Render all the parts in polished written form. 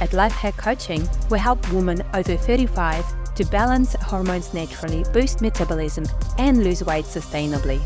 At Lifehack Coaching, we help women over 35 to balance hormones naturally, boost metabolism, and lose weight sustainably.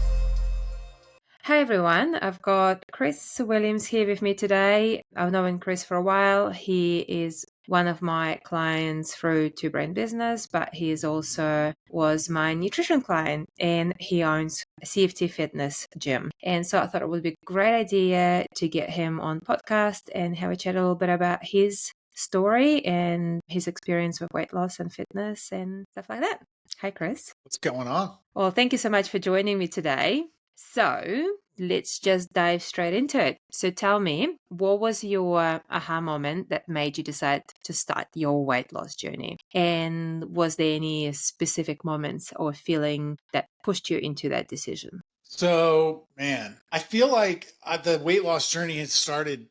Hi everyone, I've got Chris Williams here with me today. I've known Chris for a while. He is one of my clients through Two Brain Business, but he is also was my nutrition client, and he owns a CFT Fitness gym. And so I thought it would be a great idea to get him on podcast and have a chat a little bit about his story and his experience with weight loss and fitness and stuff like that. Hi, Chris. What's going on? Well, thank you so much for joining me today. So let's just dive straight into it. So tell me, what was your aha moment that made you decide to start your weight loss journey? And was there any specific moments or feeling that pushed you into that decision? So, man, I feel like the weight loss journey had started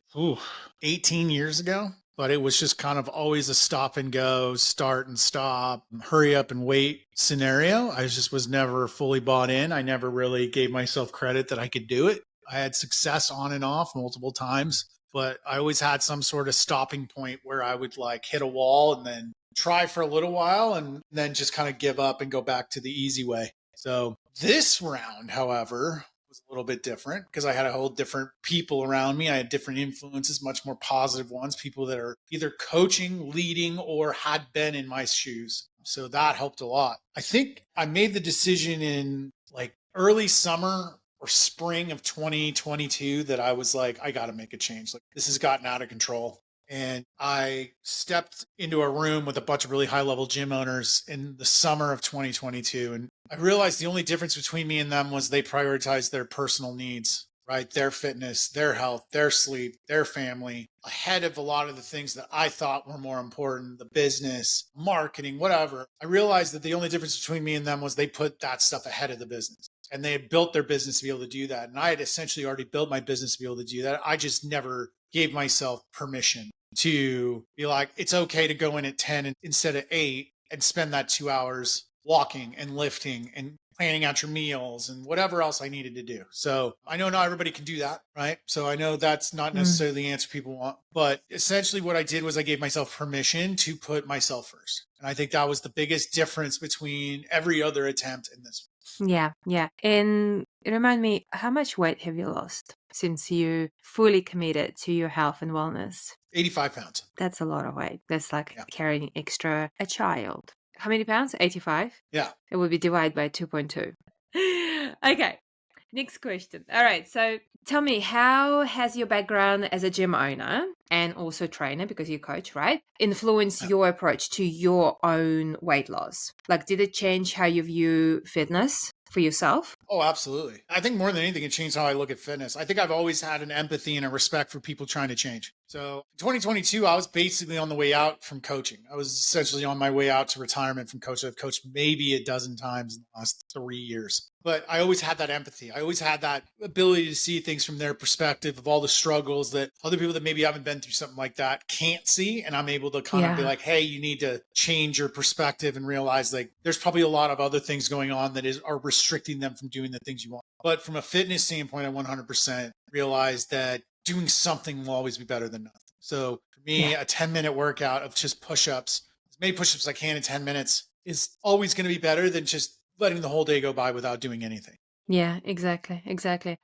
18 years ago, but it was just kind of always a stop and go, start and stop, hurry up and wait scenario. I just was never fully bought in. I never really gave myself credit that I could do it. I had success on and off multiple times, but I always had some sort of stopping point where I would like hit a wall and then try for a little while and then just kind of give up and go back to the easy way. So this round, however, was a little bit different because I had a whole different people around me. I had different influences, much more positive ones, people that are either coaching, leading, or had been in my shoes. So that helped a lot. I think I made the decision in like early summer or spring of 2022 that I was like, I got to make a change. Like this has gotten out of control. And I stepped into a room with a bunch of really high level gym owners in the summer of 2022. And I realized the only difference between me and them was they prioritized their personal needs, right? Their fitness, their health, their sleep, their family ahead of a lot of the things that I thought were more important, the business, marketing, whatever. I realized that the only difference between me and them was they put that stuff ahead of the business. And they had built their business to be able to do that. And I had essentially already built my business to be able to do that. I just never gave myself permission to be like, it's okay to go in at 10 instead of 8 and spend that 2 hours walking and lifting and planning out your meals and whatever else I needed to do. So I know not everybody can do that, right? So I know that's not necessarily the answer people want, but essentially what I did was I gave myself permission to put myself first. And I think that was the biggest difference between every other attempt in this one. Yeah. And remind me, how much weight have you lost since you fully committed to your health and wellness? 85 pounds. That's a lot of weight. That's like carrying extra a child. How many pounds? 85? Yeah. It would be divided by 2.2. Okay. Next question. All right. So tell me, how has your background as a gym owner and also trainer, because you coach, right, influenced your approach to your own weight loss? Like, did it change how you view fitness for yourself? Oh, absolutely. I think more than anything, it changed how I look at fitness. I think I've always had an empathy and a respect for people trying to change. So in 2022, I was basically on the way out from coaching. I was essentially on my way out to retirement from coaching. I've coached maybe a dozen times in the last 3 years. But I always had that empathy. I always had that ability to see things from their perspective of all the struggles that other people that maybe haven't been through something like that can't see. And I'm able to kind of be like, hey, you need to change your perspective and realize like there's probably a lot of other things going on that are restricting them from doing the things you want. But from a fitness standpoint, I 100% realized that doing something will always be better than nothing. So for me, a 10-minute workout of just push-ups, as many push-ups as I can in 10 minutes is always going to be better than just letting the whole day go by without doing anything. Yeah, exactly.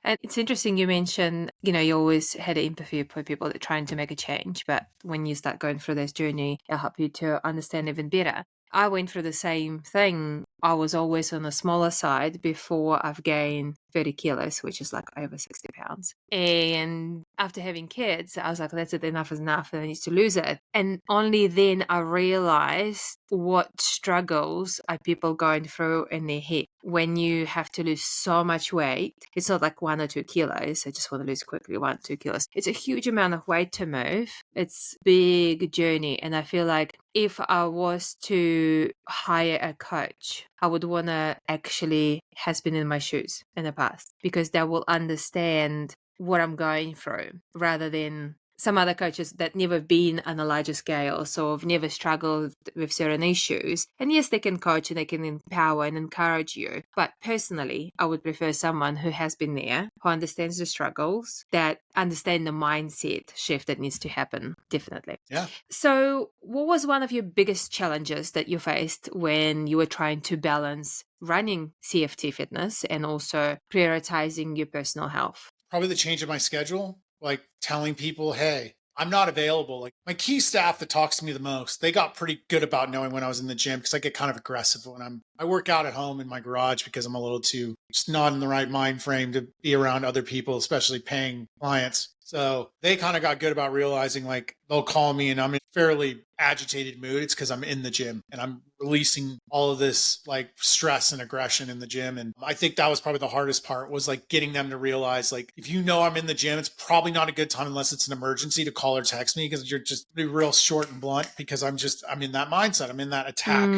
And it's interesting you mentioned, you always had empathy for people that are trying to make a change, but when you start going through this journey, it'll help you to understand even better. I went through the same thing. I was always on the smaller side before I've gained 30 kilos, which is like over 60 pounds. And after having kids, I was like, that's it, enough is enough, and I need to lose it. And only then I realized what struggles are people going through in their head when you have to lose so much weight. It's not like 1 or 2 kilos. I just want to lose quickly 1 or 2 kilos. It's a huge amount of weight to move. It's a big journey. And I feel like if I was to hire a coach, I would want to actually has been in my shoes in the past, because they will understand what I'm going through rather than some other coaches that never been on a larger scale, so have never struggled with certain issues. And yes, they can coach and they can empower and encourage you. But personally, I would prefer someone who has been there, who understands the struggles, that understand the mindset shift that needs to happen. Definitely. Yeah. So, what was one of your biggest challenges that you faced when you were trying to balance running CFT Fitness and also prioritizing your personal health? Probably the change of my schedule, like telling people, hey, I'm not available. Like my key staff that talks to me the most, they got pretty good about knowing when I was in the gym because I get kind of aggressive when I work out at home in my garage because I'm a little too just not in the right mind frame to be around other people, especially paying clients. So they kind of got good about realizing like they'll call me and I'm in a fairly agitated mood. It's because I'm in the gym and I'm releasing all of this like stress and aggression in the gym. And I think that was probably the hardest part was like getting them to realize like, if you know I'm in the gym, it's probably not a good time unless it's an emergency to call or text me because you're just be real short and blunt because I'm in that mindset. I'm in that attack,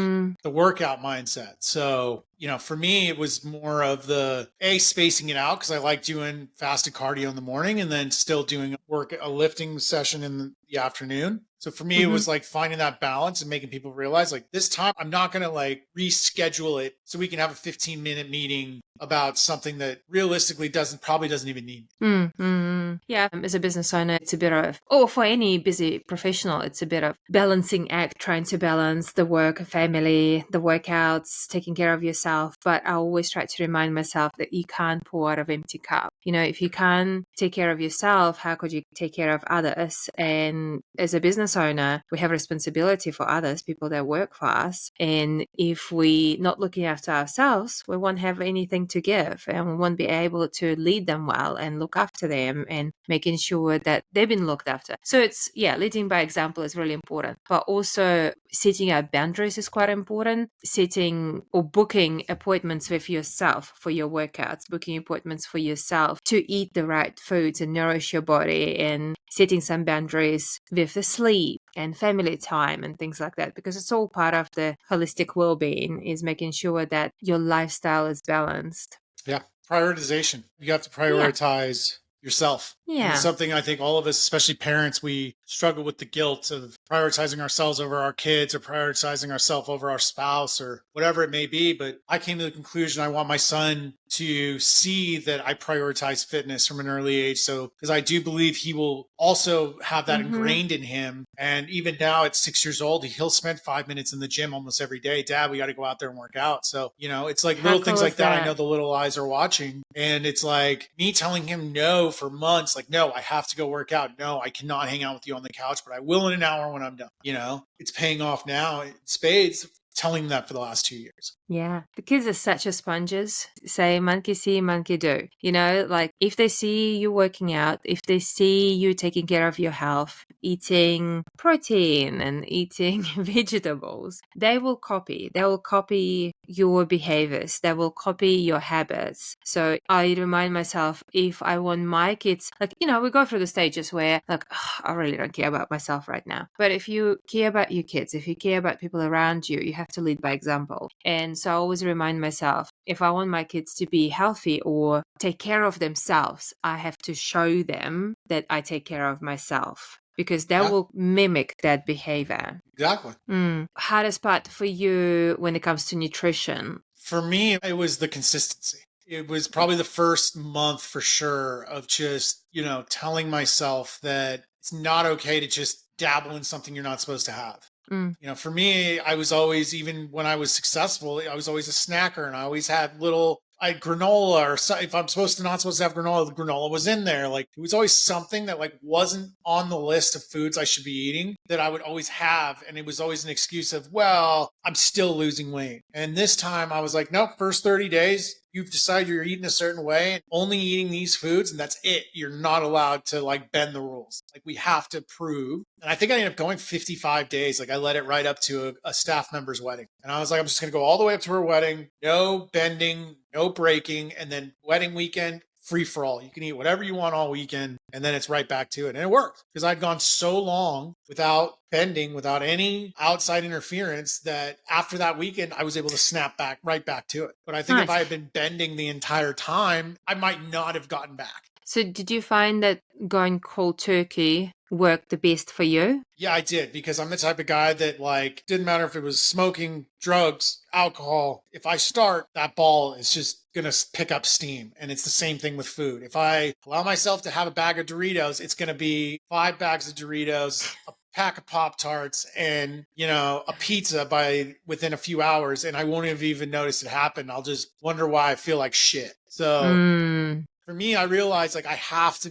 the workout mindset. So for me, it was more of the spacing it out because I like doing fasted cardio in the morning and then still doing a lifting session in the afternoon. So for me, it was like finding that balance and making people realize like this time I'm not going to like reschedule it so we can have a 15-minute meeting about something that realistically probably doesn't even need. Yeah, as a business owner, it's a bit of, or for any busy professional, it's a bit of balancing act, trying to balance the work, family, the workouts, taking care of yourself. But I always try to remind myself that you can't pour out of empty cup. If you can't take care of yourself, how could you take care of others? And as a business owner, we have responsibility for others, people that work for us. And if we not looking after ourselves, we won't have anything to give and we won't be able to lead them well and look after them and making sure that they've been looked after. So it's, leading by example is really important, but also setting out boundaries is quite important. Setting or booking appointments with yourself for your workouts, booking appointments for yourself to eat the right foods and nourish your body, and setting some boundaries with the sleep and family time and things like that, because it's all part of the holistic well-being, is making sure that your lifestyle is balanced. Yeah. Prioritization. You have to Yeah. prioritize yourself. And it's something I think all of us, especially parents, we struggle with the guilt of prioritizing ourselves over our kids or prioritizing ourselves over our spouse or whatever it may be. But I came to the conclusion I want my son to see that I prioritize fitness from an early age. So, because I do believe he will also have that ingrained in him. And even now at 6 years old, he'll spend 5 minutes in the gym almost every day. Dad, we got to go out there and work out. So, it's like little things like that. I know the little eyes are watching. And it's like me telling him no for months, like, no, I have to go work out. No, I cannot hang out with you on the couch, but I will in an hour when I'm done. It's paying off now in spades, telling them that for the last 2 years. Yeah, the kids are such as sponges. Say monkey see, monkey do. Like if they see you working out, if they see you taking care of your health, eating protein and eating vegetables, they will copy. They will copy your behaviors. They will copy your habits. So I remind myself, if I want my kids, like, we go through the stages where like, I really don't care about myself right now. But if you care about your kids, if you care about people around you, you have to lead by example. And so I always remind myself, if I want my kids to be healthy or take care of themselves, I have to show them that I take care of myself, because they will mimic that behavior. Exactly. Hardest part for you when it comes to nutrition? For me, it was the consistency. It was probably the first month for sure of just, telling myself that it's not okay to just dabble in something you're not supposed to have. For me, I was always, even when I was successful, I was always a snacker and I always had granola, or if I'm not supposed to have granola, the granola was in there. Like it was always something that like wasn't on the list of foods I should be eating that I would always have. And it was always an excuse of, well, I'm still losing weight. And this time I was like, nope, first 30 days, you've decided you're eating a certain way and only eating these foods, and that's it. You're not allowed to like bend the rules. Like we have to prove. And I think I ended up going 55 days. Like I led it right up to a staff member's wedding. And I was like, I'm just going to go all the way up to her wedding. No bending, no breaking. And then wedding weekend, free for all. You can eat whatever you want all weekend. And then it's right back to it. And it worked because I'd gone so long without bending, without any outside interference, that after that weekend, I was able to snap right back to it. But I think if I had been bending the entire time, I might not have gotten back. So did you find that going cold turkey worked the best for you? Yeah, I did, because I'm the type of guy that, like, didn't matter if it was smoking, drugs, alcohol. If I start, that ball is just going to pick up steam. And it's the same thing with food. If I allow myself to have a bag of Doritos, it's going to be 5 bags of Doritos, a pack of Pop Tarts, and, a pizza by within a few hours. And I won't have even noticed it happen. I'll just wonder why I feel like shit. So Mm. for me, I realized, like, I have to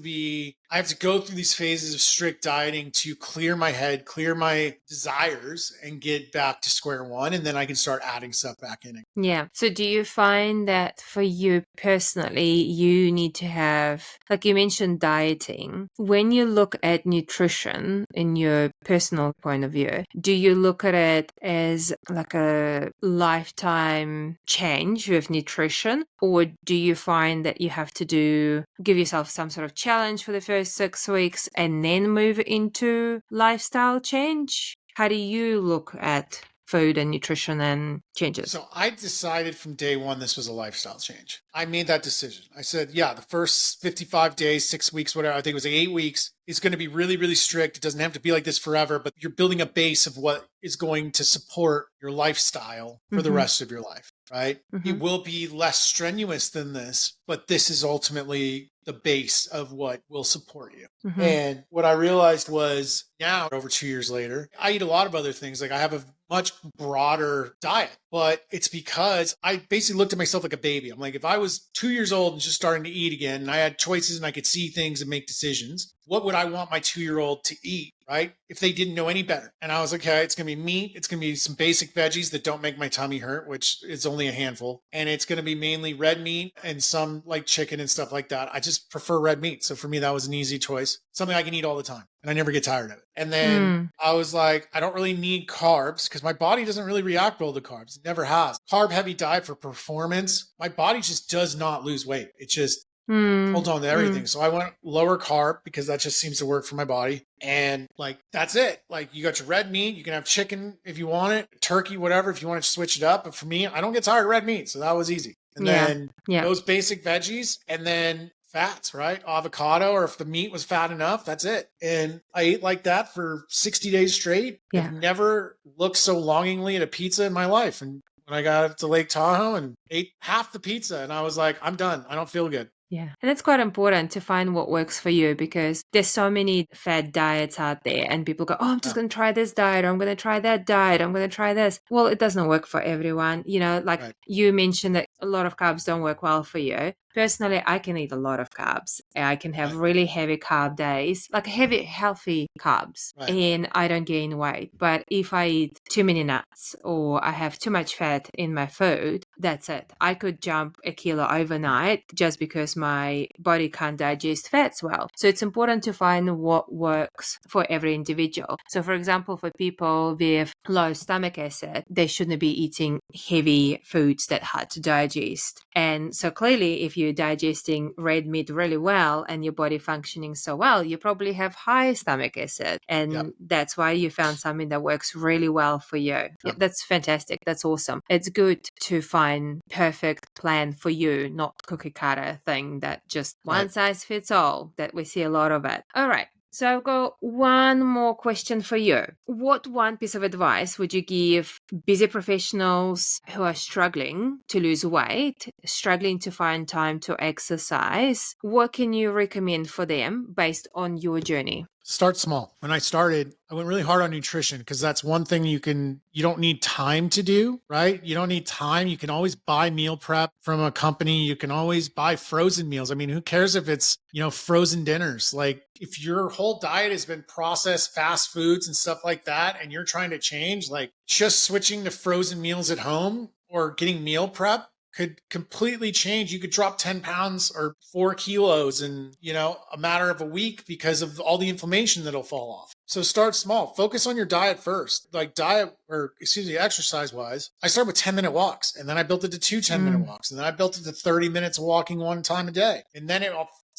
go through these phases of strict dieting to clear my head, clear my desires, and get back to square one. And then I can start adding stuff back in. Yeah. So do you find that for you personally, you need to have, like you mentioned, dieting? When you look at nutrition in your personal point of view, do you look at it as like a lifetime change with nutrition? Or do you find that you have to give yourself some sort of challenge for the first 6 weeks and then move into lifestyle change? How do you look at food and nutrition and changes? So I decided from day one this was a lifestyle change. I made that decision. I said, yeah, the first 55 days, 6 weeks, whatever, I think it was like 8 weeks, is going to be really, really strict. It doesn't have to be like this forever, but you're building a base of what is going to support your lifestyle for the rest of your life, right? It will be less strenuous than this, but this is ultimately the base of what will support you. And what I realized was, now, over 2 years later, I eat a lot of other things. Like, I have a much broader diet, but it's because I basically looked at myself like a baby. I'm like, if I was 2 years old and just starting to eat again, and I had choices and I could see things and make decisions, what would I want my 2-year-old to eat, right? If they didn't know any better. And I was like, okay, it's going to be meat. It's going to be some basic veggies that don't make my tummy hurt, which is only a handful. And it's going to be mainly red meat and some like chicken and stuff like that. I just prefer red meat. So for me, that was an easy choice. Something I can eat all the time and I never get tired of it. And then I was like, I don't really need carbs because my body doesn't really react well to carbs. It never has. Carb heavy diet for performance. My body just does not lose weight. It just holds on to everything. So I went lower carb because that just seems to work for my body. And like, that's it. Like, you got your red meat. You can have chicken if you want it, turkey, whatever, if you want to switch it up. But for me, I don't get tired of red meat. So that was easy. And then those basic veggies, and then fats, right? Avocado, or if the meat was fat enough, that's it. And I ate like that for 60 days straight. I've never looked so longingly at a pizza in my life. And when I got up to Lake Tahoe and ate half the pizza, and I was like, I'm done. I don't feel good. Yeah. And it's quite important to find what works for you, because there's so many fad diets out there and people go, oh, I'm just going to try this diet, or I'm going to try that diet, I'm going to try this. Well, it doesn't work for everyone. Like you mentioned that a lot of carbs don't work well for you. Personally, I can eat a lot of carbs. I can have really heavy carb days, like heavy, healthy carbs, and I don't gain weight. But if I eat too many nuts or I have too much fat in my food, that's it. I could jump a kilo overnight just because my body can't digest fats well. So it's important to find what works for every individual. So for example, for people with low stomach acid, they shouldn't be eating heavy foods that hard to digest. And so clearly, if you're digesting red meat really well and your body functioning so well, you probably have high stomach acid. And that's why you found something that works really well for you. Yeah, that's fantastic. That's awesome. It's good to find perfect plan for you, not cookie cutter thing that just one size fits all, that we see a lot of it. All right. So I've got one more question for you. What one piece of advice would you give busy professionals who are struggling to lose weight, struggling to find time to exercise? What can you recommend for them based on your journey? Start small. When I started, I went really hard on nutrition because that's one thing you don't need time to do, right? You don't need time. You can always buy meal prep from a company. You can always buy frozen meals. I mean, who cares if it's, frozen dinners? Like, if your whole diet has been processed fast foods and stuff like that, and you're trying to change, like, just switching to frozen meals at home or getting meal prep could completely change. You could drop 10 pounds or 4 kilos in, a matter of a week because of all the inflammation that'll fall off. So start small. Focus on your diet first. Like exercise wise, I started with 10-minute walks, and then I built it to 2 10-minute walks, and then I built it to 30 minutes walking one time a day. And then it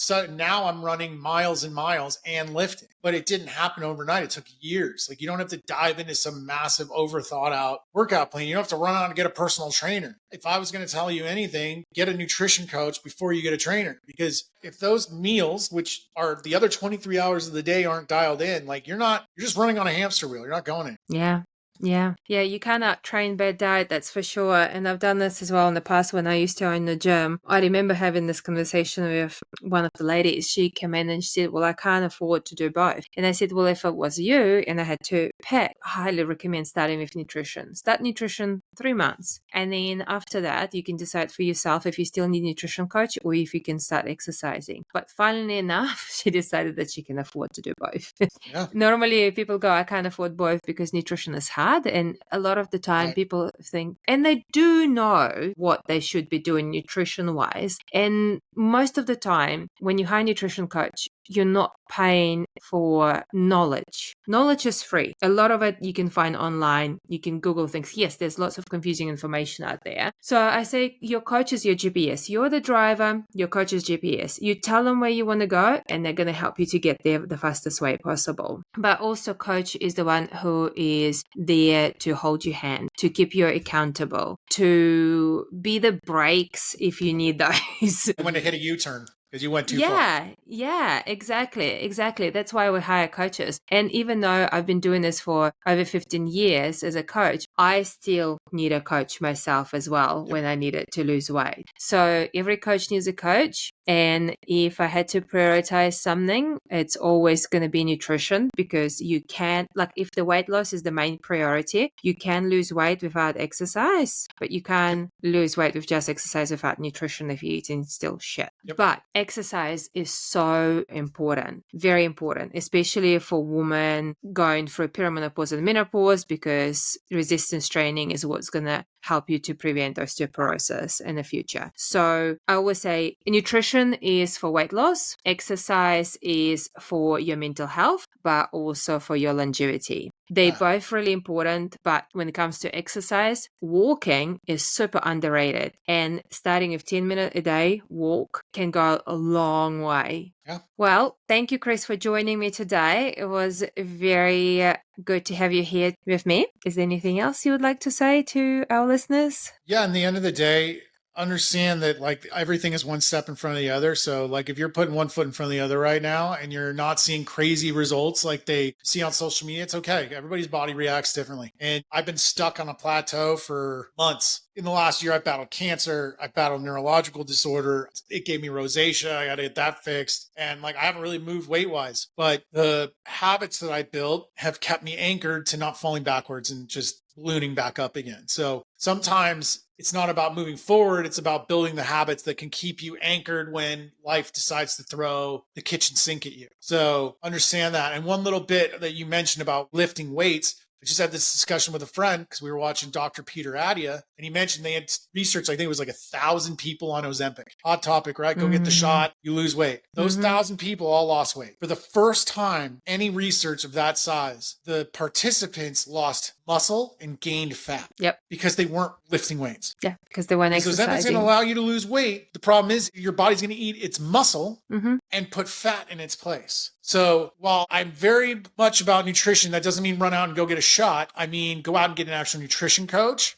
So now I'm running miles and miles and lifting, but it didn't happen overnight. It took years. Like, you don't have to dive into some massive overthought out workout plan. You don't have to run out and get a personal trainer. If I was going to tell you anything, get a nutrition coach before you get a trainer, because if those meals, which are the other 23 hours of the day, aren't dialed in, like you're just running on a hamster wheel. You're not going in. Yeah. Yeah. Yeah. You cannot train bad diet, that's for sure. And I've done this as well in the past when I used to own the gym. I remember having this conversation with one of the ladies. She came in and she said, well, I can't afford to do both. And I said, well, if it was you and I had to pick, I highly recommend starting with nutrition. Start nutrition 3 months. And then after that, you can decide for yourself if you still need a nutrition coach or if you can start exercising. But funnily enough, she decided that she can afford to do both. Yeah. Normally people go, I can't afford both because nutrition is hard. And a lot of the time Right. people think, and they do know what they should be doing nutrition wise. And most of the time when you hire a nutrition coach, you're not paying for knowledge. Knowledge is free. A lot of it you can find online. You can Google things. Yes, there's lots of confusing information out there. So I say your coach is your GPS. You're the driver, your coach is GPS. You tell them where you want to go and they're going to help you to get there the fastest way possible. But also coach is the one who is there to hold your hand, to keep you accountable, to be the brakes if you need those. When to hit a U-turn. Because you went too far. Yeah, exactly. That's why we hire coaches. And even though I've been doing this for over 15 years as a coach, I still need a coach myself as well when I needed to lose weight. So every coach needs a coach. And if I had to prioritize something, it's always going to be nutrition, because you can't, like, if the weight loss is the main priority, you can lose weight without exercise, but you can't lose weight with just exercise without nutrition if you're eating still shit. But exercise is so important, very important, especially for women going through perimenopause and menopause, because resistance training is what's going to help you to prevent osteoporosis in the future. So I always say nutrition is for weight loss, exercise is for your mental health, but also for your longevity. They're both really important, but when it comes to exercise, walking is super underrated. And starting with 10 minutes a day walk can go a long way. Yeah. Well, thank you, Chris, for joining me today. It was very good to have you here with me. Is there anything else you would like to say to our listeners? Yeah, in the end of the day, understand that like everything is one step in front of the other. So like if you're putting one foot in front of the other right now and you're not seeing crazy results like they see on social media, it's okay. Everybody's body reacts differently. And I've been stuck on a plateau for months. In the last year, I battled cancer. I battled neurological disorder. It gave me rosacea. I got to get that fixed. And like, I haven't really moved weight wise, but the habits that I built have kept me anchored to not falling backwards and just ballooning back up again. So sometimes it's not about moving forward. It's about building the habits that can keep you anchored when life decides to throw the kitchen sink at you. So understand that. And one little bit that you mentioned about lifting weights, I just had this discussion with a friend because we were watching Dr. Peter Attia, and he mentioned they had research, I think it was like 1,000 people on Ozempic. Hot topic, right? Go get the shot, you lose weight. Those 1,000 people all lost weight. For the first time, any research of that size, the participants lost muscle and gained fat. Yep. Because they weren't lifting weights. Yeah, because they weren't exercising. So Ozempic's going to allow you to lose weight. The problem is your body's going to eat its muscle and put fat in its place. So while I'm very much about nutrition, that doesn't mean run out and go get a shot. I mean, go out and get an actual nutrition coach.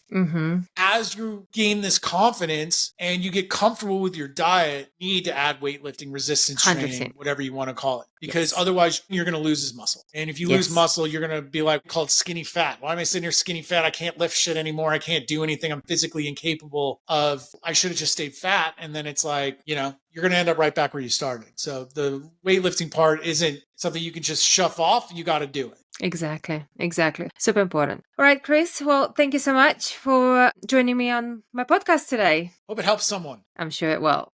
As you gain this confidence and you get comfortable with your diet, you need to add weightlifting, resistance training, 100%. whatever you want to call it. Because otherwise you're going to lose this muscle. And if you lose muscle, you're going to be like called skinny fat. Why am I sitting here skinny fat? I can't lift shit anymore. I can't do anything. I'm physically incapable of, I should have just stayed fat. And then it's like, you know, you're going to end up right back where you started. So the weightlifting part isn't something you can just shove off. You got to do it. Exactly. Super important. All right, Chris. Well, thank you so much for joining me on my podcast today. Hope it helps someone. I'm sure it will.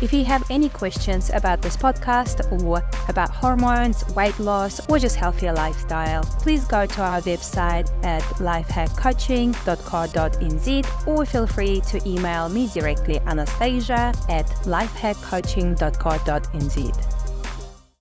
If you have any questions about this podcast or about hormones, weight loss, or just healthier lifestyle, please go to our website at lifehackcoaching.co.nz or feel free to email me directly, Anastasia at lifehackcoaching.co.nz.